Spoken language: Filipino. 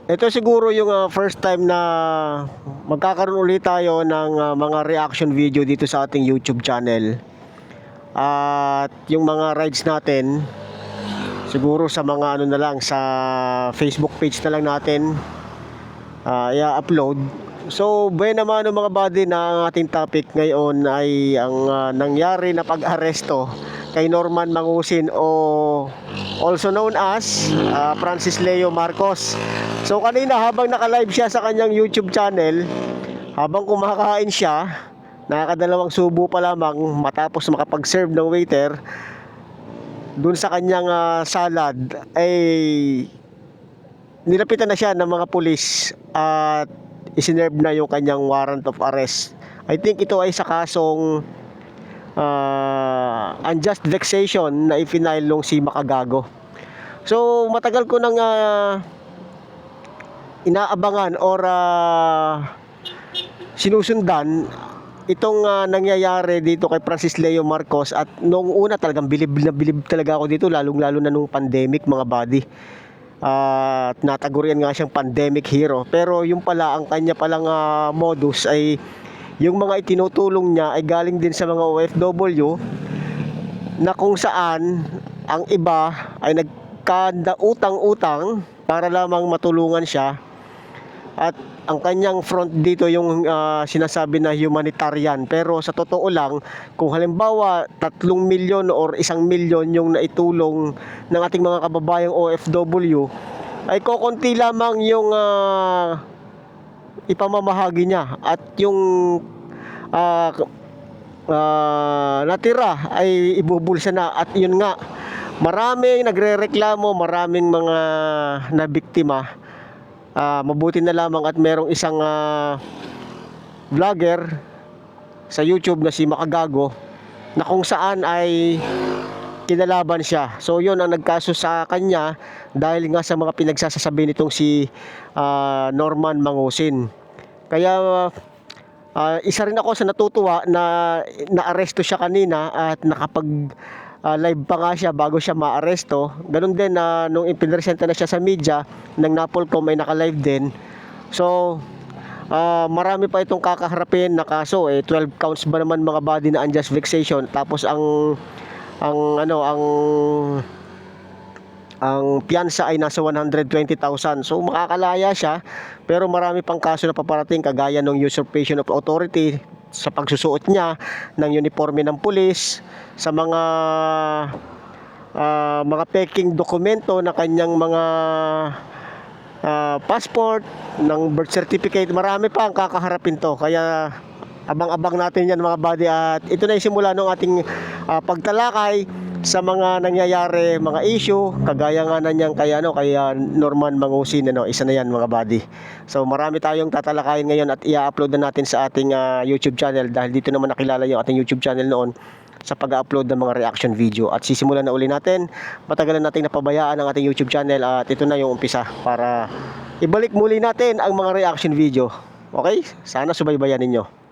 Ito siguro yung first time na magkakaroon ulit tayo ng mga reaction video dito sa ating YouTube channel. At yung mga rides natin, siguro sa mga ano na lang, sa Facebook page na lang natin i-upload. So, buwan naman mga buddy na ang ating topic ngayon ay ang nangyari na pag-aresto kay Norman Mangusin o also known as Francis Leo Marcos. So kanina habang naka-live siya sa kanyang YouTube channel, habang kumakain siya, nakakadalawang subo pa lamang matapos makapag-serve ng waiter dun sa kanyang salad, ay nilapitan na siya ng mga pulis at isinerve na yung kanyang warrant of arrest. I think ito ay sa kasong unjust vexation na ipinail nung si Makagago. So matagal ko nang inaabangan or sinusundan itong nangyayari dito kay Francis Leo Marcos, at noong una talagang bilib na bilib talaga ako dito, lalong lalo na nung pandemic mga buddy. At natagurian nga siyang pandemic hero, pero yung pala ang kanya palang modus ay yung mga itinutulong niya ay galing din sa mga OFW, na kung saan ang iba ay nagkanda utang-utang para lamang matulungan siya, at ang kanyang front dito yung sinasabi na humanitarian. Pero sa totoo lang, kung halimbawa 3 milyon or 1 milyon yung naitulong ng ating mga kababayang OFW, ay kokonti lamang yung ipamamahagi niya, at yung natira ay ibubulsa na. At yun nga, maraming nagrereklamo, maraming mga nabiktima. Mabuti na lamang at merong isang vlogger sa YouTube na si Makagago, na kung saan ay kinalaban siya. So yun ang nagkaso sa kanya dahil nga sa mga pinagsasasabi nitong si Norman Mangusin. Kaya isa rin ako sa natutuwa na naaresto siya kanina at nakapag live pa nga siya bago siya maaresto. Ganun din na nung ipinresenta na siya sa media ng Napolcom ay naka-live din. So marami pa itong kakaharapin na kaso. 12 counts ba naman mga body na unjust vexation, tapos ang piyansa ay nasa 120,000. So makakalaya siya, pero marami pang kaso na paparating, kagaya ng usurpation of authority sa pagsusuot niya ng uniforme ng pulis, sa mga peking dokumento na kanyang mga passport, ng birth certificate. Marami pa ang kakaharapin to, kaya abang-abang natin yan mga buddy. At ito na yung simula ng ating pagtalakay sa mga nangyayari, mga issue kagaya nga na niyang kay Norman Mangusin, isa na yan mga buddy. So marami tayong tatalakayin ngayon at i-upload na natin sa ating YouTube channel, dahil dito naman nakilala yung ating YouTube channel noon sa pag-upload ng mga reaction video. At sisimulan na uli natin. Matagalan nating napabayaan ang ating YouTube channel, at ito na yung umpisa para ibalik muli natin ang mga reaction video. Okay? Sana subaybayan ninyo.